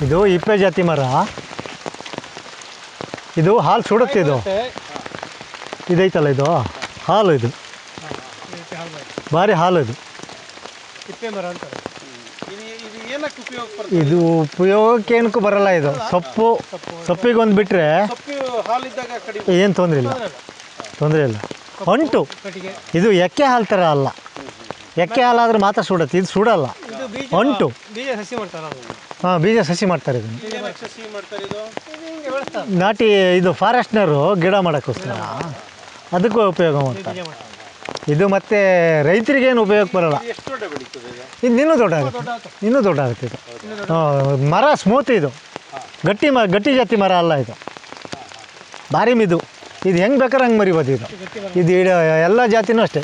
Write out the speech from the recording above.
ಇದು ಇಪ್ಪೆ ಜಾತಿ ಮರ. ಇದು ಹಾಲು ಸುಡುತ್ತೆ. ಇದು ಇದೈತಲ್ಲ, ಇದು ಹಾಲು, ಇದು ಭಾರಿ ಹಾಲು. ಇದು ಇಪ್ಪೆ ಮರ ಅಂತಾರೆ. ಇದು ಉಪಯೋಗಕ್ಕೆ ಏನಕ್ಕೂ ಬರಲ್ಲ. ಇದು ಸೊಪ್ಪಿಗೆ ಒಂದು ಬಿಟ್ಟರೆ ಏನು ತೊಂದರೆ ಇಲ್ಲ. ಅಂಟು ಇದು ಎಕ್ಕೆ ಹಾಲು ಥರ ಅಲ್ಲ. ಎಕ್ಕೆ ಹಾಲಾದ್ರೆ ಮಾತ್ರ ಸುಡುತ್ತೆ, ಇದು ಸುಡಲ್ಲ. ಅಂಟು ಬೀಜ ಸಸಿ ಮಾಡ್ತಾರೆ. ಹಾಂ, ಬೀಜ ಸಸಿ ಮಾಡ್ತಾರೆ. ಇದನ್ನು ನಾಟಿ ಇದು ಫಾರೆಸ್ಟ್ನರು ಗಿಡ ಮಾಡೋಕ್ಕೋಸ್ಕರ ಅದಕ್ಕೂ ಉಪಯೋಗ ಮಾಡ್ತಾರೆ. ಇದು ಮತ್ತು ರೈತರಿಗೇನು ಉಪಯೋಗಕ್ಕೆ ಬರಲ್ಲ. ಇದು ಇನ್ನೂ ದೊಡ್ಡ ಆಗುತ್ತೆ. ಇದು ಮರ ಸ್ಮೂತ್. ಇದು ಗಟ್ಟಿ ಜಾತಿ ಮರ ಅಲ್ಲ. ಇದು ಭಾರಿ ಮಿದು. ಇದು ಹೆಂಗೆ ಬೇಕಾದ್ರೆ ಹಂಗೆ ಮರಿಬೋದು. ಇದು ಎಲ್ಲ ಜಾತಿನೂ ಅಷ್ಟೇ.